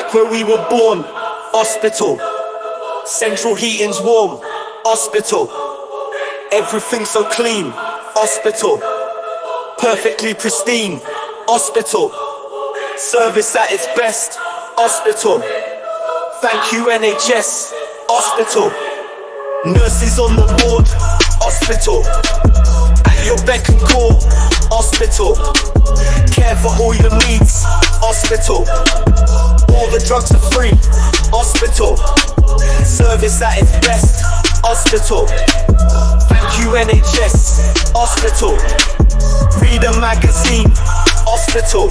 back where we were born. Ospital. Central heating's warm. Ospital. Everything's so clean. Ospital. Perfectly pristine. Ospital. Service at its best. Ospital. Thank you NHS. Ospital. Nurses on the ward. Ospital. At your beck and call. Ospital. Care for all your needs. Ospital. All the drugs are free. Ospital. Service at its best. Ospital. Thank you NHS. Ospital. Read a magazine. Ospital.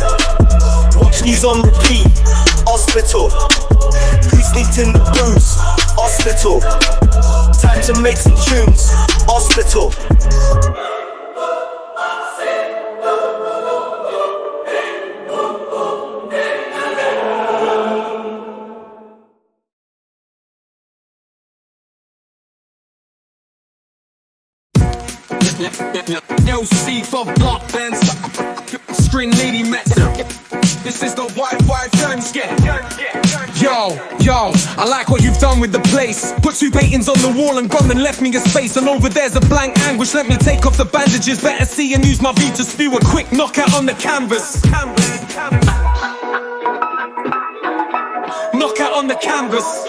Watch news on repeat. Ospital. Who's knitting the booze? Ospital. Time to make some tunes. Ospital. Yo, C for block bands. Screen lady mess. This is the Wi-Fi time skip. Yo, I like what you've done with the place. Put 2 paintings on the wall and gone and left me a space. And over there's a blank anguish. Let me take off the bandages. Better see and use my beat to spew a quick knockout on the canvas. Knockout on the canvas.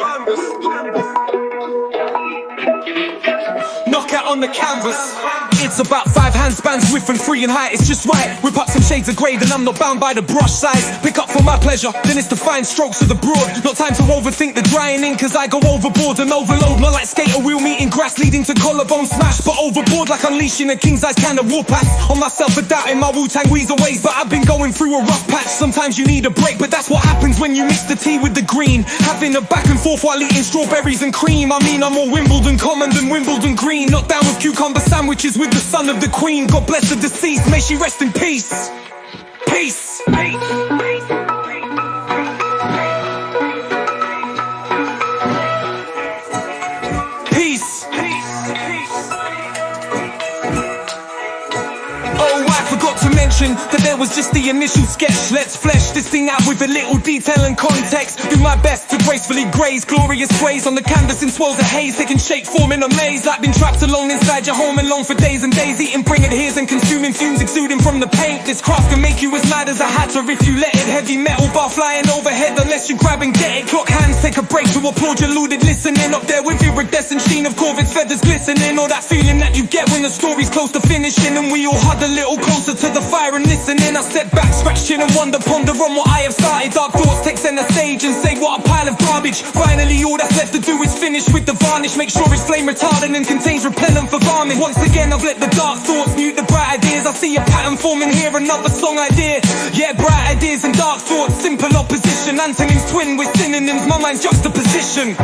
Knockout on the canvas. It's about 5 handspans, width and 3 in height, it's just right. Whip up some shades of grey, then I'm not bound by the brush size. Pick up for my pleasure, then it's the fine strokes of the broad. Not time to overthink the drying ink, cause I go overboard and overload. Not like skater wheel meeting grass leading to collarbone smash, but overboard like unleashing a king size kind of warpath. On myself for doubting my Wu-Tang weasel ways, but I've been going through a rough patch. Sometimes you need a break, but that's what happens when you mix the tea with the green. Having a back and forth while eating strawberries and cream. I mean I'm more Wimbledon common than Wimbledon green. Not down with cucumber sandwiches with the son of the queen. God bless the deceased, may she rest in peace. Peace. Peace. Oh, I forgot to mention that there was just the initial sketch. Let's flesh this thing out with a little detail and context. Do my best to gracefully graze glorious sprays on the canvas in swirls of haze, taking shape, forming a maze. Like been trapped alone inside your home and long for days and days, eating bring it here's and consuming fumes exuding from the paint. This craft can make you as mad as a hatter if you let it. Heavy metal bar flying overhead unless you grab and get it. Clock hands take a break to applaud your lauded listening. Up there with iridescent sheen of Corvette's feathers glistening. Or that feeling that you get when the story's close to finishing and we all huddle a little closer to the fire and listening. I step back, scratch chin and wonder, ponder on what I have started. Dark thoughts take center stage and say what a pile of garbage. Finally all that's left to do is finish with the varnish. Make sure it's flame retardant and contains repellent for varmint. Once again I've let the dark thoughts mute the bright ideas. I see a pattern forming here, another song idea. Yeah, bright ideas and dark thoughts, simple opposition. Antonyms twin with synonyms, my mind's juxtaposition.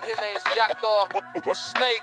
His name's Jack Dawe. Snake.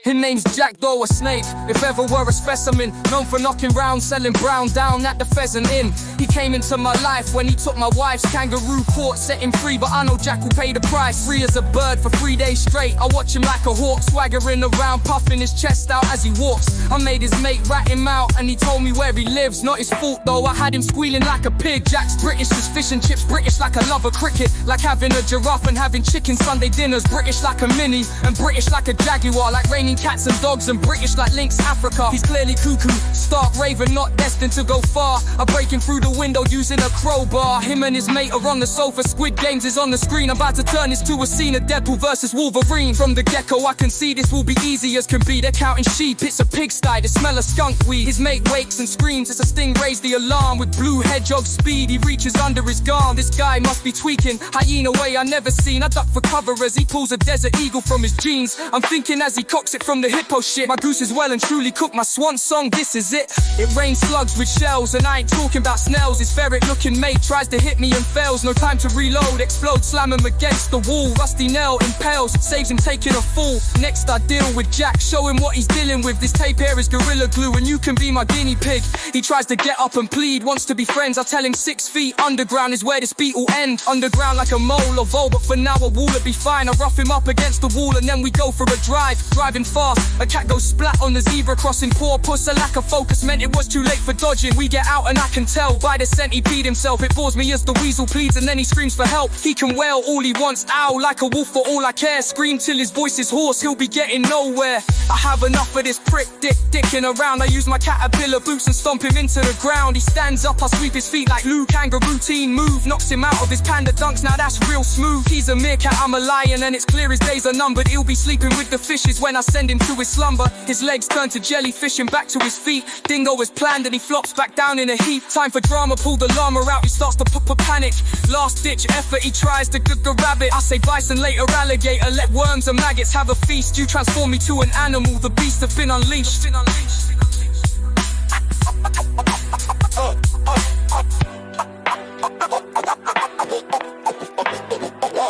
His name's Jack Dawe, a snake. If ever were a specimen, known for knocking round, selling brown down at the Pheasant Inn. He came into my life when he took my wife's kangaroo court, set him free, but I know Jack will pay the price. Free as a bird for 3 days straight. I watch him like a hawk, swaggering around, puffing his chest out as he walks. I made his mate rat him out, and he told me where he lives. Not his fault though, I had him squealing like a pig. Jack's British as fish and chips, British like I love a cricket. Like having a giraffe and having chicken Sunday dinners. British like a mini, and British like a jaguar. Like raining cats and dogs, and British like Lynx Africa. He's clearly cuckoo, stark raven, not destined to go far. I break him through the window using a crowbar. Him and his mate are on the sofa, Squid Games is on the screen. I'm about to turn this to a scene of Deadpool versus Wolverine. From the get-go I can see this will be easy as can be. They're counting sheep, it's a pigsty, the smell of skunk weed. His mate wakes and screams, it's a sting, raise the alarm. With blue hedgehog speed, he reaches under his garm. This guy guy must be tweaking. Hyena way I never seen. I duck for cover as he pulls a desert eagle from his jeans. I'm thinking as he cocks it from the hippo shit. My goose is well and truly cooked, my swan song, this is it. It rains slugs with shells, and I ain't talking about snails. His ferret looking mate tries to hit me and fails. No time to reload, explode, slam him against the wall. Rusty nail impales, saves him taking a fall. Next I deal with Jack, show him what he's dealing with. This tape here is Gorilla Glue and you can be my guinea pig. He tries to get up and plead, wants to be friends. I tell him 6 feet underground is where this beat will end. Underground like a mole or vole, but for now a wall'll be fine. I rough him up against the wall and then we go for a drive. Driving fast, a cat goes splat on the zebra crossing. Poor puss, a lack of focus meant it was too late for dodging. We get out and I can tell by the scent he peed himself. It bores me as the weasel pleads and then he screams for help. He can wail all he wants, ow, like a wolf for all I care. Scream till his voice is hoarse, he'll be getting nowhere. I have enough of this prick dicking around. I use my caterpillar boots and stomp him into the ground. He stands up, I sweep his feet like Lou. Kangaroo teen move, knocks him out of his panda dunks. Now that's real smooth. He's a meerkat, I'm a lion, and it's clear his days are numbered. He'll be sleeping with the fishes when I send him to his slumber. His legs turn to jellyfish and back to his feet. Dingo was planned and he flops back down in a heap. Time for drama, pull the llama out, he starts to panic. Last ditch effort, he tries to rabbit. I say bison, later alligator, let worms and maggots have a feast. You transform me to an animal, the beast have been unleashed.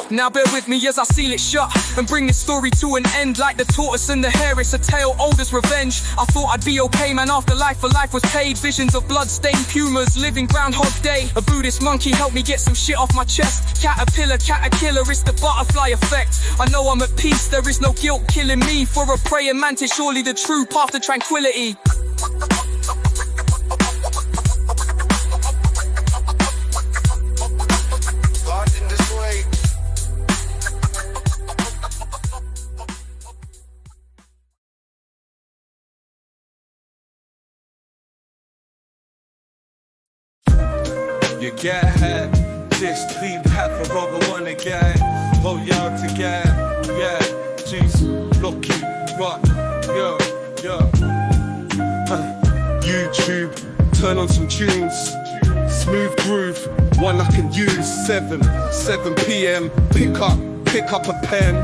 Now bear with me as I seal it shut and bring this story to an end. Like the tortoise and the hare, it's a tale old as revenge. I thought I'd be okay, man, after life for life was paid. Visions of blood-stained pumas, living Groundhog Day. A Buddhist monkey helped me get some shit off my chest. Caterpillar, caterkiller, it's the butterfly effect. I know I'm at peace, there is no guilt killing me. For a praying mantis, surely the true path to tranquility. You get head, this beat have a rubber one again. Roll you out again, yeah. Jeez, lucky, right, yeah. YouTube, turn on some tunes. Smooth groove, one I can use. 7 p.m. Pick up a pen.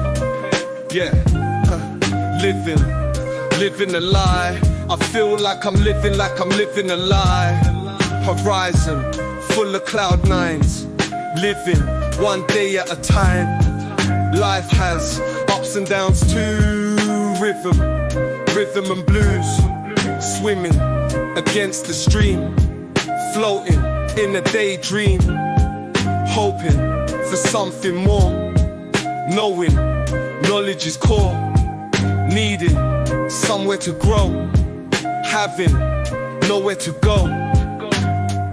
Yeah, living a lie. I feel like I'm living a lie. Horizon full of cloud nines, living one day at a time. Life has ups and downs too. Rhythm and blues. Swimming against the stream, floating in a daydream, hoping for something more. Knowing knowledge is core, needing somewhere to grow, having nowhere to go.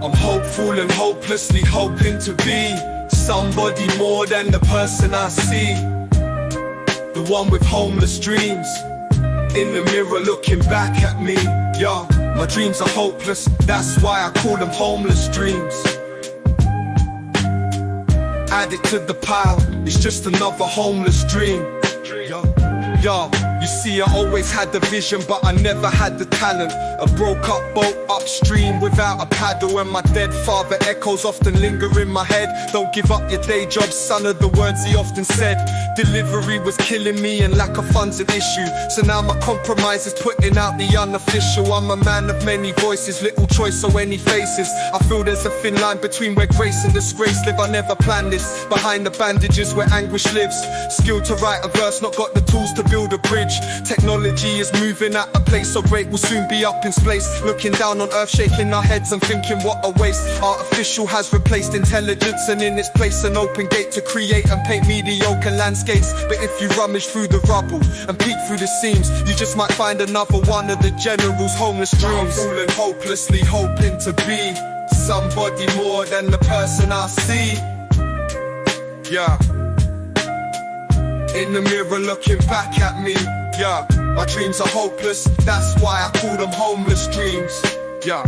I'm hopeful and hopelessly hoping to be somebody more than the person I see. The one with homeless dreams, in the mirror looking back at me. Yo, my dreams are hopeless, that's why I call them homeless dreams. Add it to the pile, it's just another homeless dream. Yo, you see I always had the vision but I never had the talent. A broke up boat upstream without a paddle, and my dead father echoes often linger in my head. Don't give up your day job, son, are the words he often said. Delivery was killing me and lack of funds an issue, so now my compromise is putting out the unofficial. I'm a man of many voices, little choice so any faces. I feel there's a thin line between where grace and disgrace live. I never planned this, behind the bandages where anguish lives. Skilled to write a verse, not got the tools to build a bridge. Technology is moving at a pace so great, we'll soon be up in space. Looking down on earth, shaking our heads and thinking what a waste. Artificial has replaced intelligence, and in its place an open gate to create and paint mediocre landscapes. But if you rummage through the rubble and peek through the seams, you just might find another one of the general's homeless dreams. I'm falling hopelessly hoping to be somebody more than the person I see. Yeah. In the mirror looking back at me, yeah. My dreams are hopeless, that's why I call them homeless dreams. Yeah.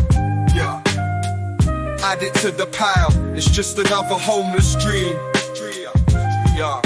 Add it to the pile, it's just another homeless dream. Yeah.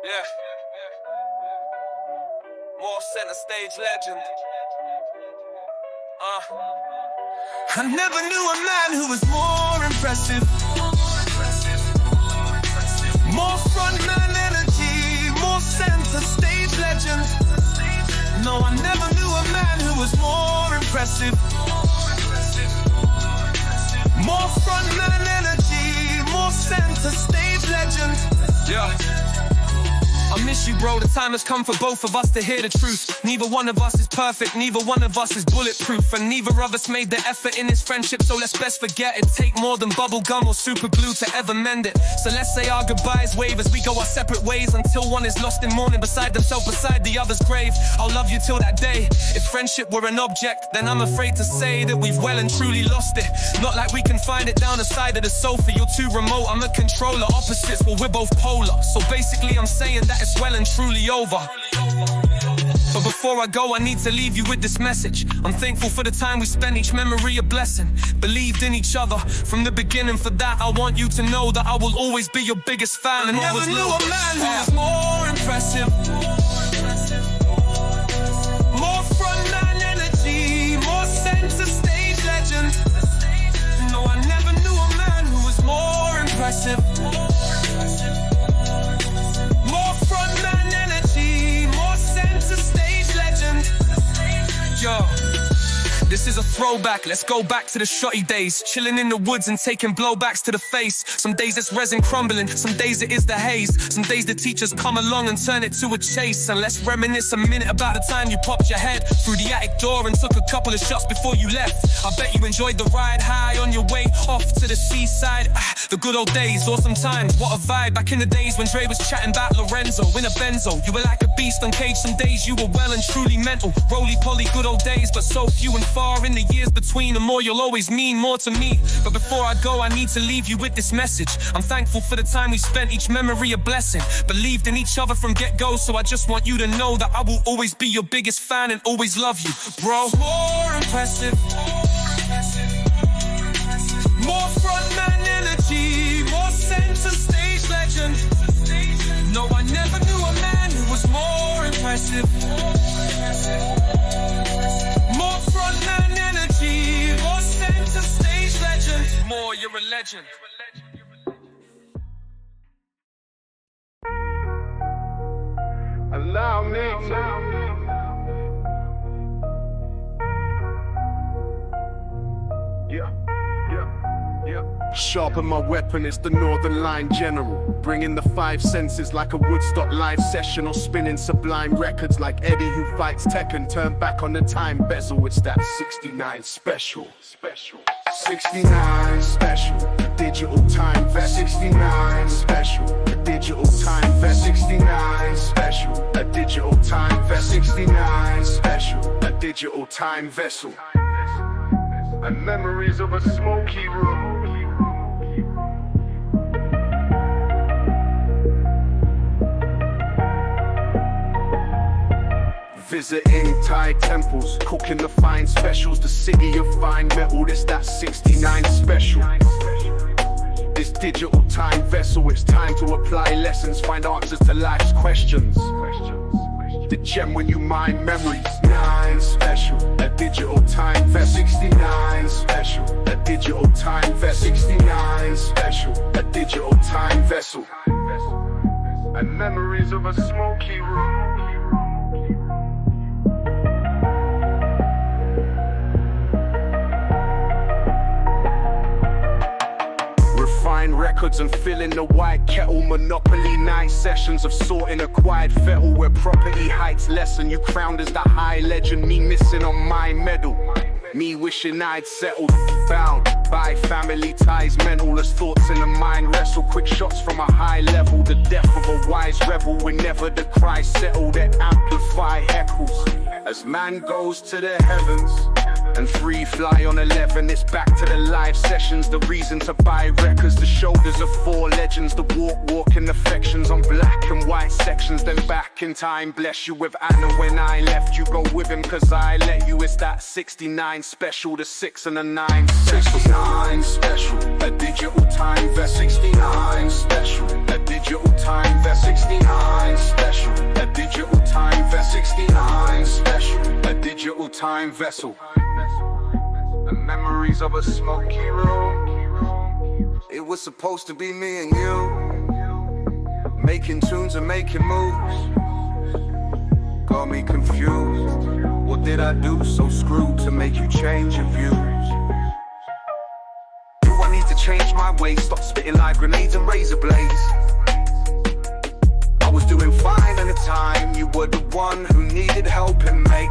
Yeah. More center stage legend. I never knew a man who was more impressive. More frontman energy, more center stage legend. No, I never knew a man who was more impressive. More frontman energy, more center stage legend. Yeah. I miss you, bro. The time has come for both of us to hear the truth. Neither one of us is perfect, neither one of us is bulletproof, and neither of us made the effort in this friendship, so let's best forget it. Take more than bubble gum or super glue to ever mend it. So let's say our goodbyes, wave as we go our separate ways, until one is lost in mourning beside themselves, beside the other's grave. I'll love you till that day. If friendship were an object, then I'm afraid to say that we've well and truly lost it. Not like we can find it down the side of the sofa. You're too remote, I'm a controller. Opposites, well, we're both polar. So basically I'm saying that it's well and truly over. But before I go, I need to leave you with this message. I'm thankful for the time we spent, each memory a blessing. Believed in each other from the beginning. For that, I want you to know that I will always be your biggest fan. And I never knew a man who was more impressive. More frontman energy, more center stage legend. No, I never knew a man who was more impressive. More frontman energy, more center stage legend. Yo, this is a throwback, let's go back to the shotty days. Chilling in the woods and taking blowbacks to the face. Some days it's resin crumbling, some days it is the haze. Some days the teachers come along and turn it to a chase. And let's reminisce a minute about the time you popped your head through the attic door and took a couple of shots before you left. I bet you enjoyed the ride high on your way off to the seaside. The good old days, awesome times, what a vibe. Back in the days when Dre was chatting about Lorenzo in a benzo. You were like a beast on cage, some days you were well and truly mental. Roly-poly, good old days, but so few and far in the years between. The more you'll always mean more to me. But before I go, I need to leave you with this message. I'm thankful for the time we spent, each memory a blessing. Believed in each other from get-go, so I just want you to know that I will always be your biggest fan and always love you, bro. More impressive. More frontman energy, more center stage legend. No, I never knew a man who was more impressive. More frontman energy, more center stage legend. More, you're a legend. Allow me. Sharpen my weapon, it's the Northern Line General. Bringing the five senses like a Woodstock live session, or spinning sublime records like Eddie who fights Tekken. Turn back on the time bezel, it's that 69 special. 69 special, digital time vest. 69 special, a digital time vest. 69 special, a digital time vest. 69 special, a digital time vessel. And memories of a smoky room. Visiting Thai temples, cooking the fine specials, the city of fine metal, this that 69 special. This digital time vessel, it's time to apply lessons, find answers to life's questions. The gem when you mine memories. 9 special, a digital time vest. 69 special, a digital time vest. 69 special, a digital time vessel. And memories of a smoky room. Records and filling the white kettle. Monopoly night sessions of sorting acquired fettle, where property heights lessen. You crowned as the high legend, me missing on my medal. Me wishing I'd settled, bound by family ties, mental as thoughts in the mind wrestle. Quick shots from a high level, the death of a wise rebel. Whenever the cries settle, they amplify heckles. As man goes to the heavens and free fly on 11, it's back to the live sessions. The reason to buy records, the shoulders of 4 legends. The walking affections on black and white sections. Then back in time, bless you with Anna. When I left, you go with him, cause I let you. It's that 69 special, the 6 and the 9 69 special, a digital time vest. 69 special, a digital time time vessel. 69 special. A digital time vessel. 69 special. A digital time vessel. The memories of a smoky room. It was supposed to be me and you, making tunes and making moves. Got me confused. What did I do so screwed to make you change your views? Do I need to change my ways? Stop spitting like grenades and razor blades. I was doing fine at the time. You were the one who needed helping, mate.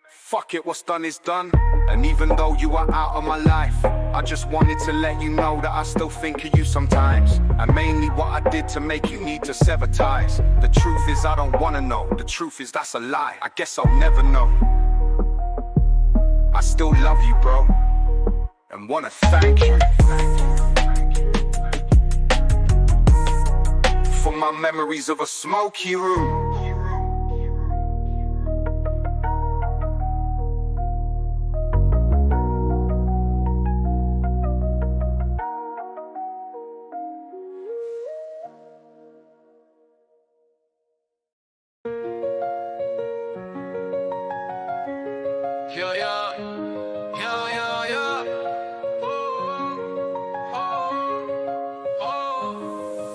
Fuck it, what's done is done. And even though you are out of my life, I just wanted to let you know that I still think of you sometimes. And mainly what I did to make you need to sever ties. The truth is I don't wanna know. The truth is that's a lie. I guess I'll never know. I still love you, bro, and wanna thank you for my memories of a smoky room.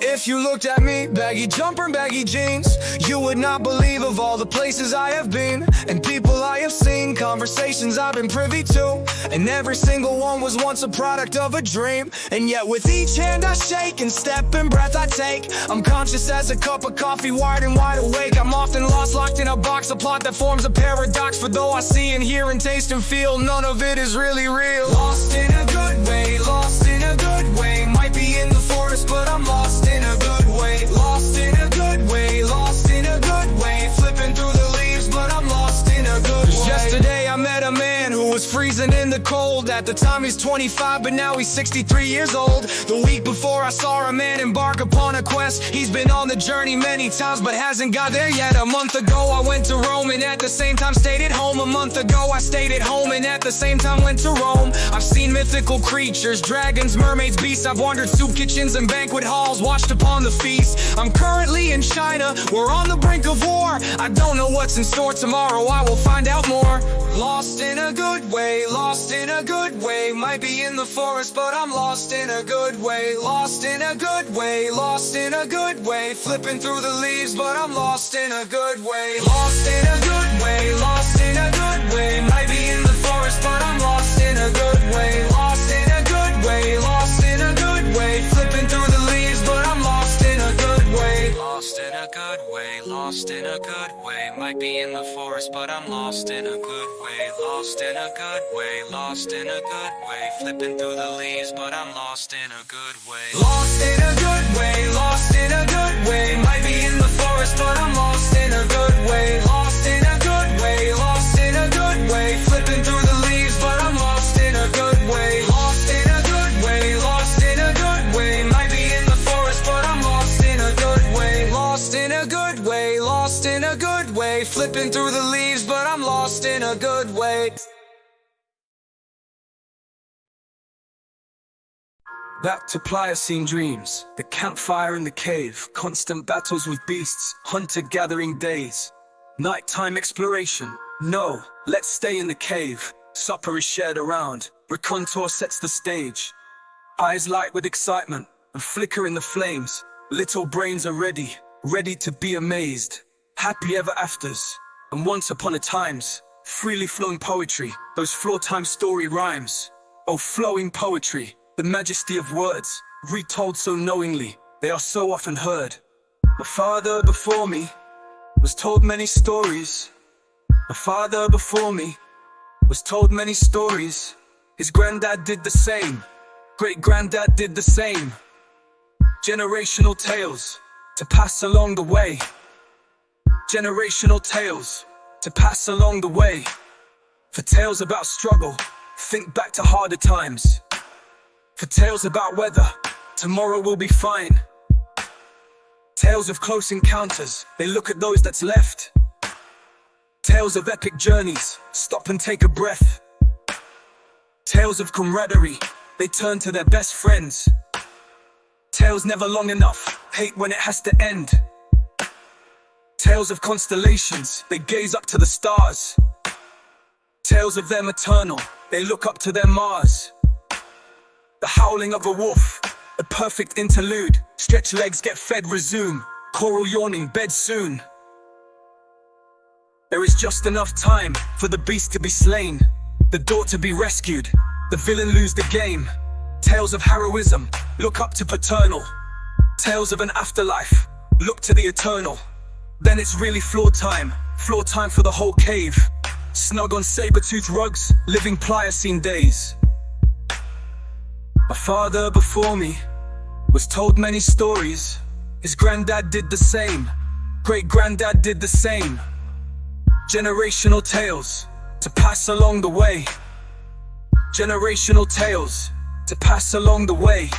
If you looked at me, baggy jumper and baggy jeans, you would not believe of all the places I have been, and people I have seen, conversations I've been privy to, and every single one was once a product of a dream. And yet with each hand I shake and step and breath I take, I'm conscious as a cup of coffee, wired and wide awake. I'm often lost, locked in a box, a plot that forms a paradox. For though I see and hear and taste and feel, none of it is really real. Lost in a good way, lost in a good way. Might be in the forest, but I'm lost in a good way. Lost in a good way, lost in a good way. Flipping through the leaves, but I'm lost in a good way. Yesterday I met a man who was freezing in the cold. At the time he's 25, but now he's 63 years old. The week before I saw a man embark upon a quest. He's been on the journey many times, but hasn't got there yet. A month ago I went to Rome, and at the same time stayed at home. A month ago I stayed at home, and at the same time went to Rome. I've seen mythical creatures, dragons, mermaids, beasts. I've wandered soup kitchens and banquet halls, watched upon the feast. I'm currently in China, we're on the brink of war. I don't know what's in store tomorrow, I will find out more. Lost in a good way, lost in a good way. Might be in the forest, but I'm lost in a good way. Lost in a good way, lost in a good way. Flipping through the leaves, but I'm lost in a good way. Lost in a good way, lost in a good way. Might be in the forest, but I'm lost in a good way. Lost in a good way, lost in a good way. Flipping through the leaves, but I'm lost in a good way. Lost in a good way, lost in a good way. Might be in the forest, but I'm lost in a good way. Lost in a good way, lost in a good way. Flipping through the leaves, but I'm lost in a good way. Lost in a good way, lost in a good way. Might be in the forest, but I'm lost in a good way. Lost in a good way, lost in a good way. Flipping through the leaves, but I'm lost in a good way. Lost in a good way, lost in a good way. Might be in the forest, but I'm lost in a good way. Lost in a good way, lost in a good way. Flipping through the leaves, but I'm lost in a good way. Back to Pliocene dreams, the campfire in the cave, constant battles with beasts, hunter-gathering days. Nighttime exploration, no, let's stay in the cave. Supper is shared around, Recontour sets the stage. Eyes light with excitement, and flicker in the flames. Little brains are ready, ready to be amazed. Happy ever afters, and once upon a times. Freely flowing poetry, those floor time story rhymes. Oh, flowing poetry, the majesty of words, retold so knowingly, they are so often heard. My father before me was told many stories. My father before me was told many stories. His granddad did the same, great-granddad did the same. Generational tales to pass along the way. Generational tales to pass along the way. For tales about struggle, think back to harder times. For tales about weather, tomorrow will be fine. Tales of close encounters, they look at those that's left. Tales of epic journeys, stop and take a breath. Tales of camaraderie, they turn to their best friends. Tales never long enough, hate when it has to end. Tales of constellations, they gaze up to the stars. Tales of them eternal, they look up to their Mars. The howling of a wolf, a perfect interlude. Stretch legs, get fed, resume. Coral yawning, bed soon. There is just enough time for the beast to be slain, the Dawe to be rescued, the villain lose the game. Tales of heroism, look up to paternal. Tales of an afterlife, look to the eternal. Then it's really floor time for the whole cave. Snug on saber-toothed rugs, living Pliocene days. My father before me was told many stories. His granddad did the same, great-granddad did the same. Generational tales to pass along the way. Generational tales to pass along the way.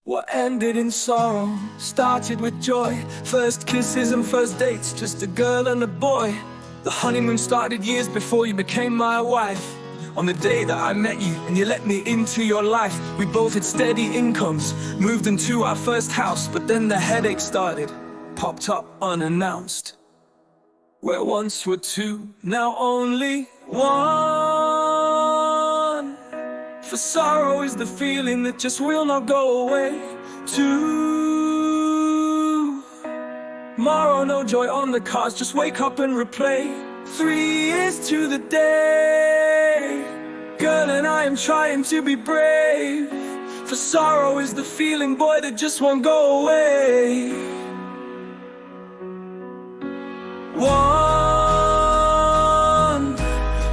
What ended in sorrow started with joy. First kisses and first dates, just a girl and a boy. The honeymoon started years before you became my wife. On the day that I met you and you let me into your life, we both had steady incomes, moved into our first house. But then the headache started, popped up unannounced. Where once were two, now only one. For sorrow is the feeling that just will not go away. Tomorrow, no joy on the cards, just wake up and replay. 3 years to the day, girl, and I am trying to be brave. For sorrow is the feeling, boy, that just won't go away. One,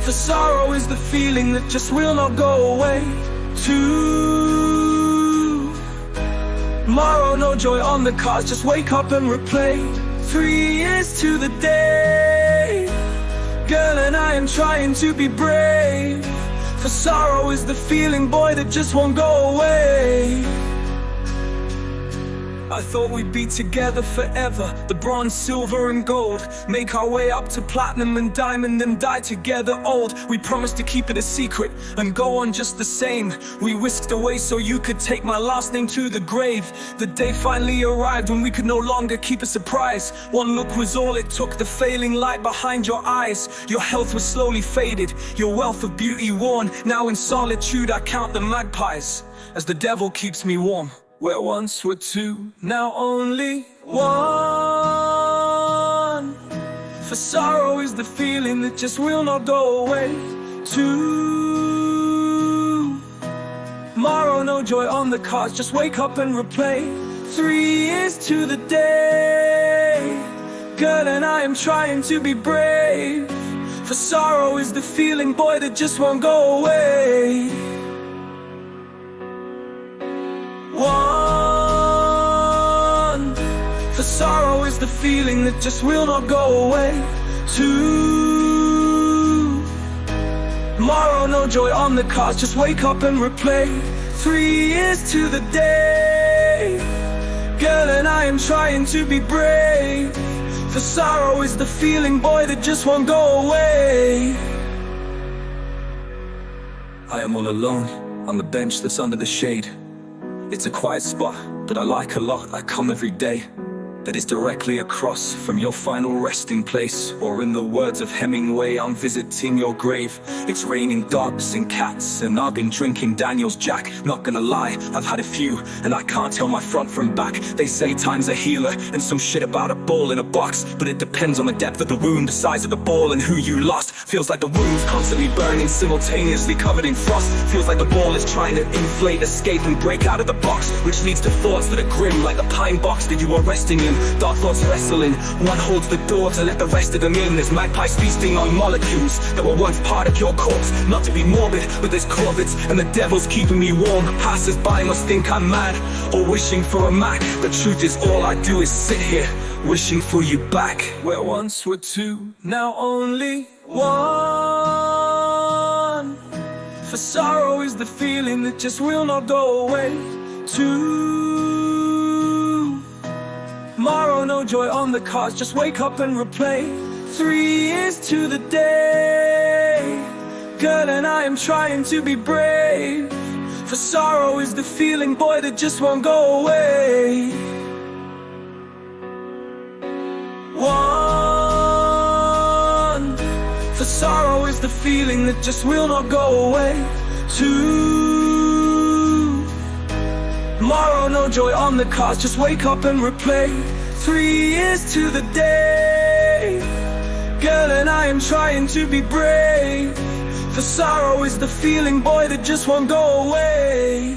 for sorrow is the feeling that just will not go away. 2, tomorrow, no joy on the cards, just wake up and replay. 3 years to the day, girl, and I am trying to be brave. For sorrow is the feeling, boy, that just won't go away. I thought we'd be together forever, the bronze, silver and gold. Make our way up to platinum and diamond and die together old. We promised to keep it a secret and go on just the same. We whisked away so you could take my last name to the grave. The day finally arrived when we could no longer keep a surprise. One look was all it took, the failing light behind your eyes. Your health was slowly faded, your wealth of beauty worn. Now in solitude I count the magpies as the devil keeps me warm. Where once were two, now only one. For sorrow is the feeling that just will not go away. 2, tomorrow, no joy on the cards, just wake up and replay. 3 years to the day, girl, and I am trying to be brave. For sorrow is the feeling, boy, that just won't go away. 1, for sorrow is the feeling that just will not go away. 2, tomorrow, no joy on the cards, just wake up and replay. 3 years to the day, girl, and I am trying to be brave. For sorrow is the feeling, boy, that just won't go away. I am all alone on the bench that's under the shade. It's a quiet spot, but I like a lot. I come every day. That is directly across from your final resting place. Or in the words of Hemingway, I'm visiting your grave. It's raining dogs and cats, and I've been drinking Daniel's Jack. Not gonna lie, I've had a few, and I can't tell my front from back. They say time's a healer, and some shit about a ball in a box. But it depends on the depth of the wound, the size of the ball, and who you lost. Feels like the wound's constantly burning, simultaneously covered in frost. Feels like the ball is trying to inflate, escape, and break out of the box, which leads to thoughts that are grim, like the pine box that you are resting in. Dark thoughts wrestling, one holds the door to let the rest of them in. There's magpies feasting on molecules that were once part of your corpse. Not to be morbid, but there's corvids, and the devil's keeping me warm. Passers-by must think I'm mad, or wishing for a Mac. The truth is all I do is sit here, wishing for you back. Where once were two, now only one. For sorrow is the feeling that just will not go away. Tomorrow, no joy on the cards, just wake up and replay. 3 years to the day, girl, and I am trying to be brave. For sorrow is the feeling, boy, that just won't go away. One, for sorrow is the feeling that just will not go away. 2, tomorrow, no joy on the cards, just wake up and replay. 3 years to the day, girl, and I am trying to be brave. For sorrow is the feeling, boy, that just won't go away.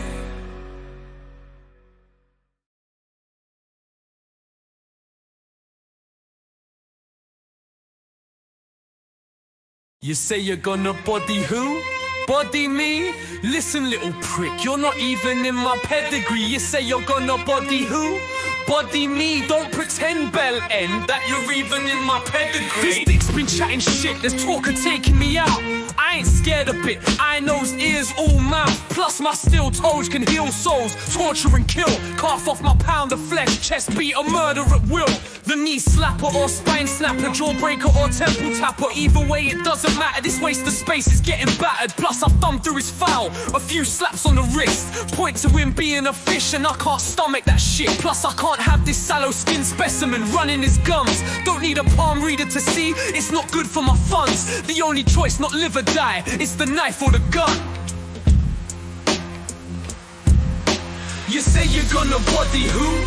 You say you're gonna body who? Body me? Listen, little prick, you're not even in my pedigree. You say you're gonna body who? Body me, don't pretend, bell end, that you're even in my pedigree. This dick's been chatting shit, there's talk of taking me out. I ain't scared a bit, eye, nose, ears, all mouth. Plus my steel toes can heal souls, torture and kill. Carve off my pound of flesh, chest beat a murder at will. The knee slapper or spine snapper, jawbreaker or temple tapper. Either way it doesn't matter, this waste of space is getting battered. Plus I thumb through his foul, a few slaps on the wrist. Point to him being a fish and I can't stomach that shit. Plus I can't have this sallow skin specimen running his gums. Don't need a palm reader to see, it's not good for my funds. The only choice, not live or die, it's the knife or the gun. You say you're gonna body who?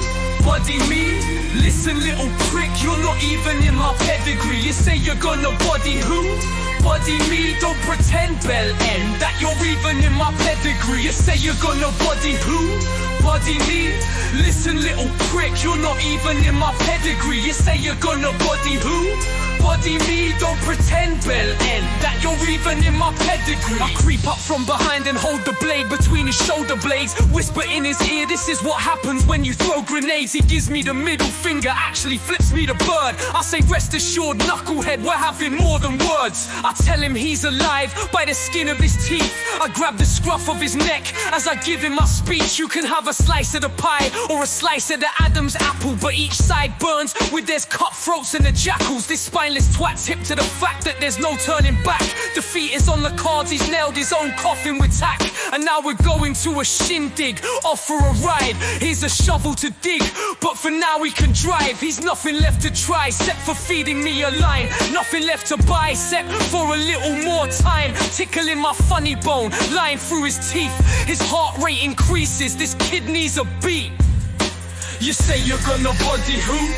Body me? Listen, little prick, you're not even in my pedigree. You say you're gonna body who? Body me, don't pretend, bell end, that you're even in my pedigree. You say you're gonna body who? Body me? Listen, little prick, you're not even in my pedigree. You say you're gonna body who? Body me, don't pretend, bell end, that you're even in my pedigree. I creep up from behind and hold the blade between his shoulder blades. Whisper in his ear, this is what happens when you throw grenades. He gives me the middle finger, actually flips me the bird. I say rest assured, knucklehead, we're having more than words. I tell him he's alive by the skin of his teeth. I grab the scruff of his neck as I give him my speech. You can have a slice of the pie or a slice of the Adam's apple, but each side burns with there's cutthroats and the jackals. This spineless twat's hip to the fact that there's no turning back. Defeat is on the cards, he's nailed his own coffin with tack. And now we're going to a shindig, off for a ride. Here's a shovel to dig, but for now we can drive. He's nothing left to try, except for feeding me a line. Nothing left to buy, except for a little more time. Tickling my funny bone, lying through his teeth. His heart rate increases, this kid needs a beat. You say you're gonna body who?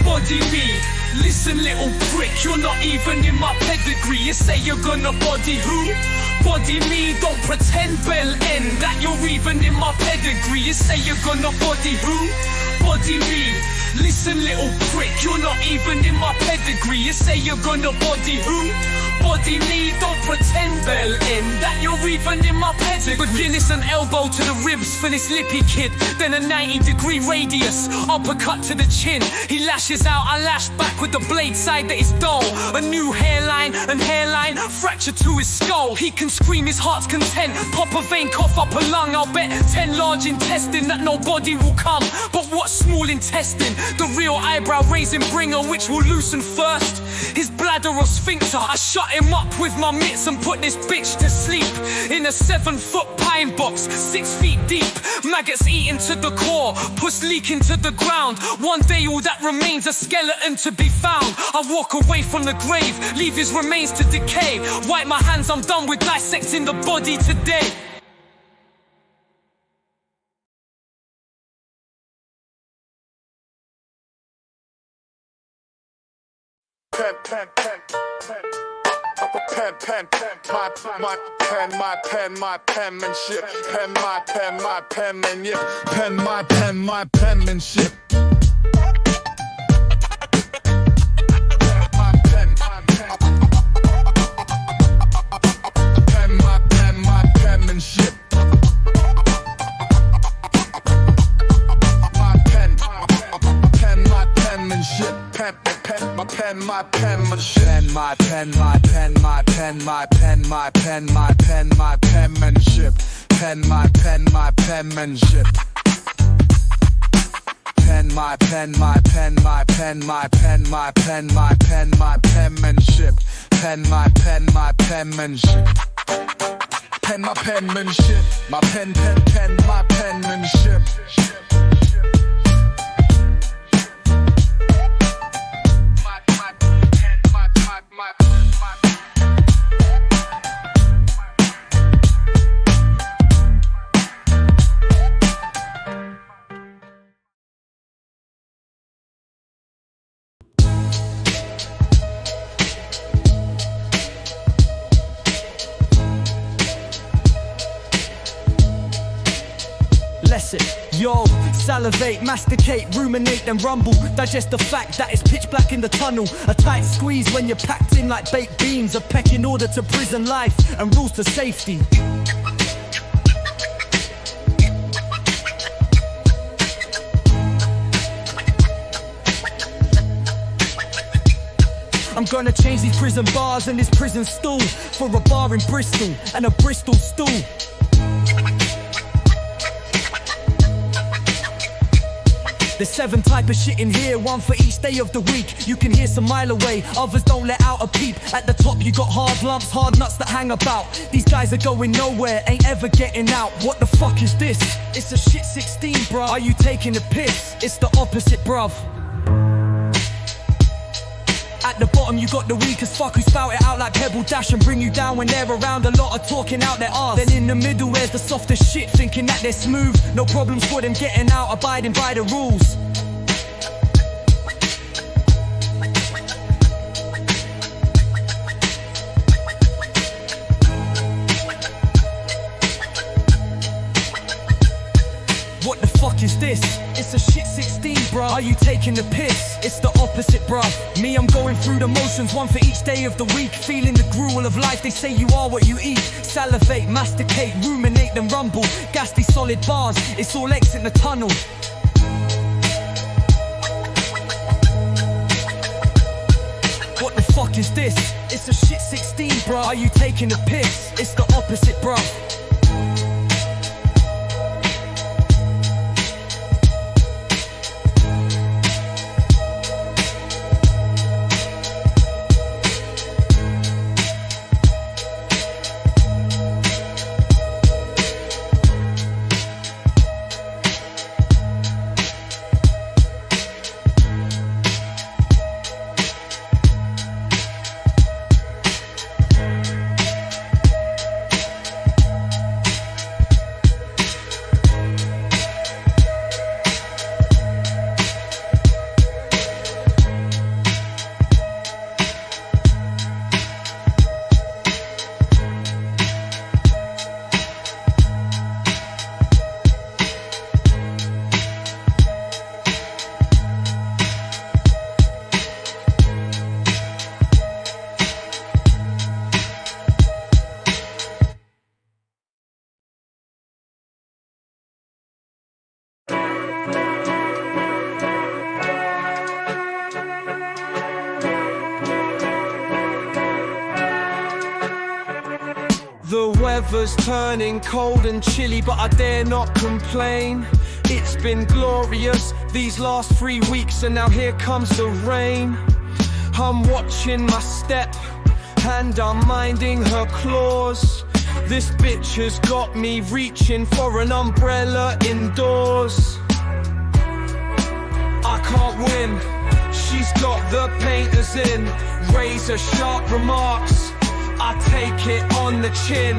Body me. Listen, little prick, you're not even in my pedigree. You say you're gonna body who? Body me, don't pretend, bell end, that you're even in my pedigree. You say you're gonna body who? Body me. Listen, little prick, you're not even in my pedigree. You say you're gonna body who? Body me, don't pretend, bell end, that you're even in my pedigree. Guinness an elbow to the ribs for this lippy kid. Then a 90-degree radius, uppercut to the chin. He lashes out, I lash back with the blade side that is dull. A new hairline and hairline, fracture to his skull. He can scream his heart's content, pop a vein, cough up a lung. I'll bet 10 large intestine that nobody will come. But what small intestine? The real eyebrow raising bringer, which will loosen first. His bladder or sphincter, I shut him up with my mitts and put this bitch to sleep. In a 7-foot pine box, 6 feet deep. Maggots eating to the core, puss leaking to the ground. One day all that remains a skeleton to be found. I walk away from the grave, leave his remains to decay. Wipe my hands, I'm done with dissecting the body today. My penmanship. My penmanship. My penmanship. My pen, my penmanship. Pen, my pen, my pen, my pen, my pen, my pen, my pen, my penmanship. Pen, my pen, my penmanship. Pen, my pen, my pen, my pen, my pen, my pen, my pen, my penmanship. Pen, my pen, my penmanship. Pen, my penmanship. My pen, my penmanship. Yo, salivate, masticate, ruminate then rumble. Digest the fact that it's pitch black in the tunnel. A tight squeeze when you're packed in like baked beans. A pecking order to prison life and rules to safety. I'm gonna change these prison bars and this prison stool for a bar in Bristol and a Bristol stool. There's 7 type of shit in here, 1 for each day of the week. You can hear some mile away, others don't let out a peep. At the top you got hard lumps, hard nuts that hang about. These guys are going nowhere, ain't ever getting out. What the fuck is this? It's a shit 16, bruv. Are you taking a piss? It's the opposite, bruv. At the bottom you got the weak as fuck who spout it out like Pebble Dash and bring you down when they're around. A lot of talking out their arse. Then in the middle where's the softest shit, thinking that they're smooth. No problems for them getting out, abiding by the rules. What the fuck is this? It's a shit 16, bruh. Are you taking the piss? It's the opposite, bruh. Me, I'm going through the motions, 1 for each day of the week. Feeling the gruel of life, they say you are what you eat. Salivate, masticate, ruminate then rumble. Gas these solid bars, it's all exit in the tunnel. What the fuck is this? It's a shit 16, bruh. Are you taking the piss? It's the opposite, bruh. The weather's turning cold and chilly, but I dare not complain. It's been glorious these last 3 weeks, and now here comes the rain. I'm watching my step, and I'm minding her claws. This bitch has got me reaching for an umbrella indoors. I can't win, she's got the painters in. Razor sharp remarks, I take it on the chin.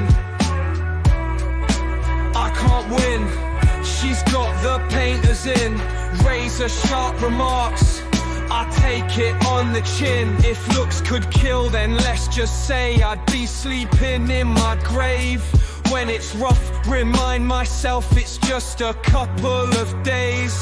I can't win, she's got the painters in. Razor sharp remarks, I take it on the chin. If looks could kill, then let's just say I'd be sleeping in my grave. When it's rough, remind myself it's just a couple of days.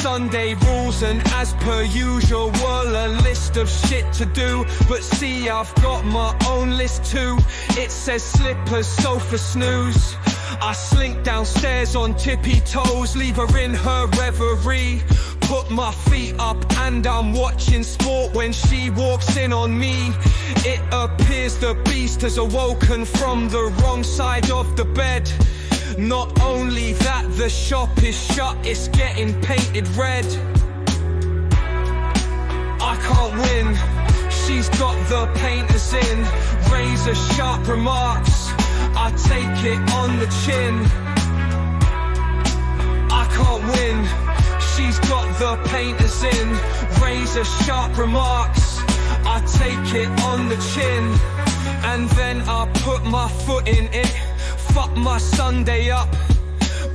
Sunday rules and as per usual a list of shit to do. But see, I've got my own list too. It says slippers, sofa snooze. I slink downstairs on tippy toes, leave her in her reverie. put my feet up and I'm watching sport. When she walks in on me, it appears the beast has awoken from the wrong side of the bed. Not only that, the shop is shut, it's getting painted red. I can't win, she's got the painters in. Razor sharp remarks, I take it on the chin. I can't win, she's got the painters in. Razor sharp remarks, I take it on the chin. And then I put my foot in it, fuck my Sunday up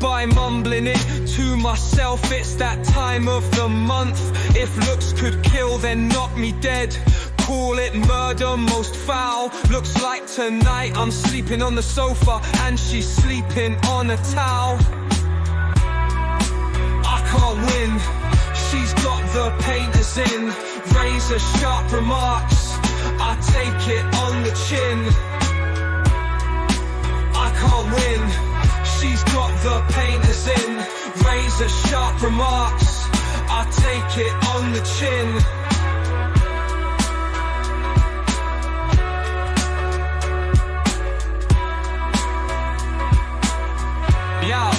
by mumbling it to myself. It's that time of the month, if looks could kill then knock me dead. Call it murder, most foul. Looks like tonight I'm sleeping on the sofa and she's sleeping on a towel. I can't win, she's got the painters in. Razor sharp remarks, I take it on the chin. I can't win, she's got the painters in. Razor sharp remarks, I take it on the chin. Yeah.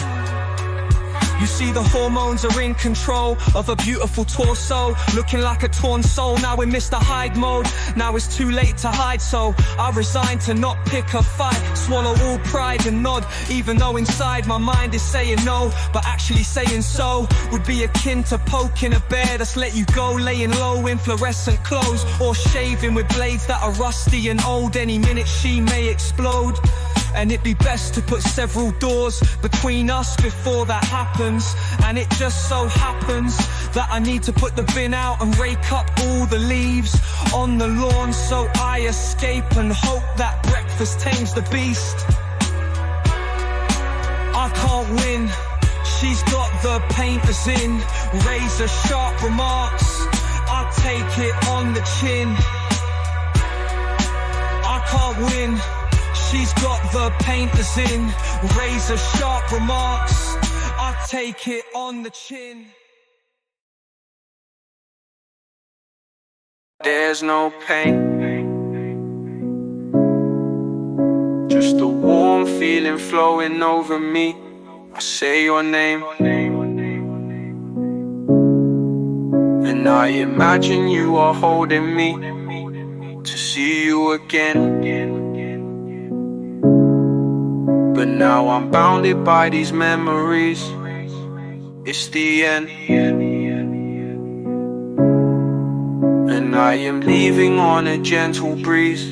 You see the hormones are in control of a beautiful torso, looking like a torn soul. Now in Mr. Hyde mode, now it's too late to hide, so I resign to not pick a fight. Swallow all pride and nod, even though inside my mind is saying no, but actually saying so would be akin to poking a bear that's let you go, laying low in fluorescent clothes, or shaving with blades that are rusty and old. Any minute she may explode, and it'd be best to put several doors between us before that happens. And it just so happens that I need to put the bin out and rake up all the leaves on the lawn, so I escape and hope that breakfast tames the beast. I can't win, she's got the painters in. Razor sharp remarks, I take it on the chin. I can't win, she's got the painters in. Razor sharp remarks, I take it on the chin. There's no pain, just a warm feeling flowing over me. I say your name, and I imagine you are holding me to see you again. But now I'm bounded by these memories, it's the end. And I am leaving on a gentle breeze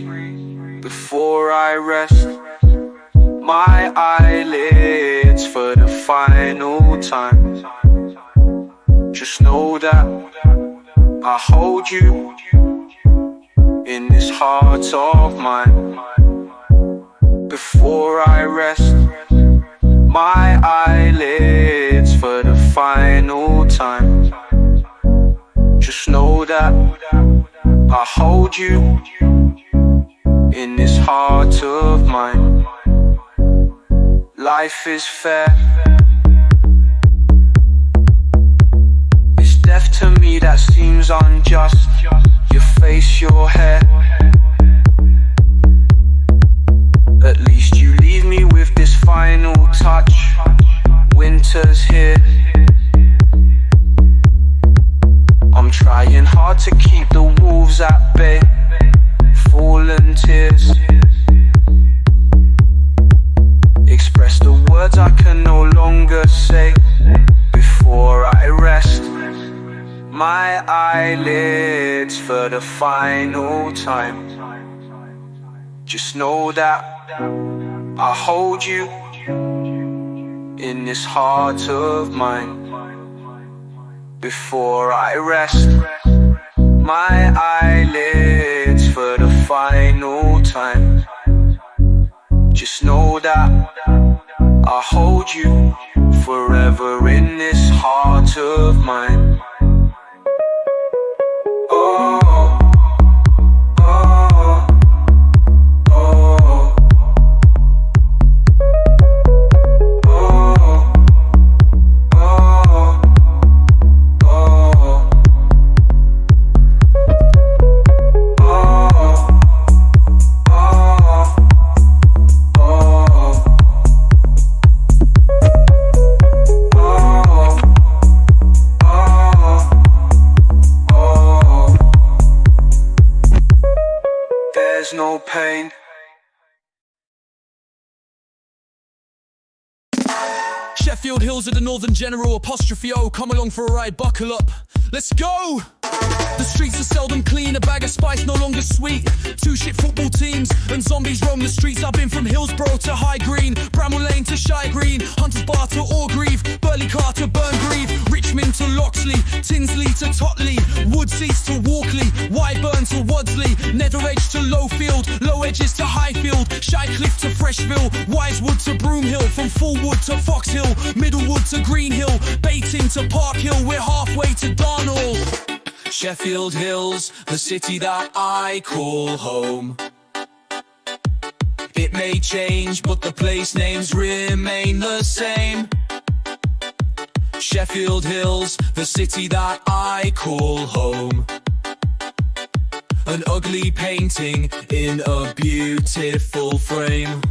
before I rest my eyelids for the final time. Just know that I hold you in this heart of mine. Before I rest my eyelids for the final time, just know that I hold you in this heart of mine. Life is fair, it's death to me that seems unjust. Your face, your hair, at least you leave me with this final touch. Winter's here, I'm trying hard to keep the wolves at bay. Fallen tears express the words I can no longer say. Before I rest my eyelids for the final time, just know that I hold you in this heart of mine. Before I rest my eyelids for the final time, just know that I hold you forever in this heart of mine. Oh. Oh no pain. Sheffield Hills are the Northern General apostrophe O. Come along for a ride, buckle up. Let's go! The streets are seldom clean, a bag of spice no longer sweet. Two shit football teams and zombies roam the streets. I've been from Hillsborough to High Green, Bramall Lane to Shy Green, Hunters Bar to Orgreave, Burley Car to Burngreave, Richmond to Loxley, Tinsley to Totley, Woodseats to Walkley, Wyburn to Wadsley, Netherage to Lowfield, Low Edges to Highfield, Shycliffe to Freshville, Wisewood to Broomhill, from Fullwood to Foxhill, Middlewood to Greenhill, Baiting to Park Hill, we're halfway to Darnall. Sheffield Hills, the city that I call home. It may change, but the place names remain the same. Sheffield Hills, the city that I call home. An ugly painting in a beautiful frame.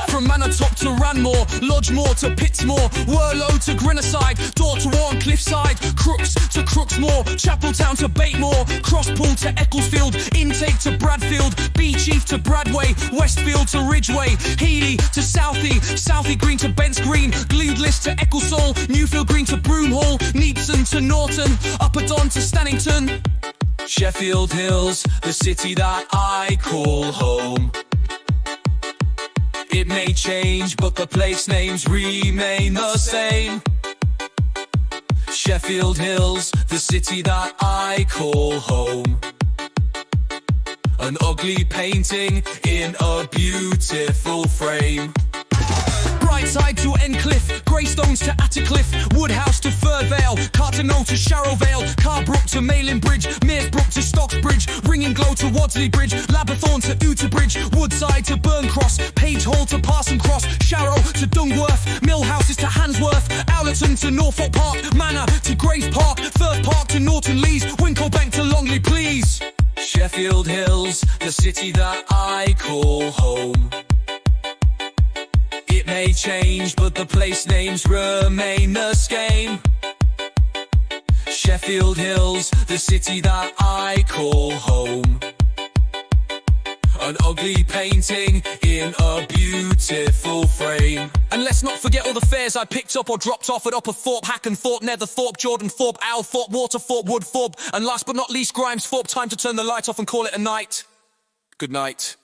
From Manatop to Ranmore, Lodgemore to Pittsmore, Worlow to Grinneside, Door to Warren Cliffside, Crooks to Crooksmore, Chapeltown to Batemore, Crosspool to Ecclesfield, Intake to Bradfield, Beechief to Bradway, Westfield to Ridgeway, Healy to Southie, Southie Green to Bents Green, Gleadlist to Ecclesall, Newfield Green to Broomhall, Neepson to Norton, Upper Don to Stannington. Sheffield Hills, the city that I call home. It may change, but the place names remain the same. Sheffield Hills, the city that I call home. An ugly painting in a beautiful frame. Brightside to Endcliffe, Greystones to Attercliffe, Woodhouse to Furvale, Carternole to Sharrowvale, Carbrook to Malin Bridge, Mearsbrook to Stocksbridge, Ringing Glow to Wadsley Bridge, Laberthorne to Uterbridge, Woodside to Burncross, Page Hall to Parson Cross, Sharrow to Dungworth, Millhouses to Handsworth, Owlerton to Norfolk Park, Manor to Grays Park, Firth Park to Norton Lees, Winklebank to Longley Please. Sheffield Hills, the city that I call home. It may change, but the place names remain the same. Sheffield Hills, the city that I call home. An ugly painting in a beautiful frame. And let's not forget all the fairs I picked up or dropped off at Upperthorpe, Hackenthorpe, Netherthorpe, Jordanthorpe, Owlthorpe, Waterthorpe, Woodthorpe, and last but not least Grimesthorpe. Time to turn the light off and call it a night. Good night.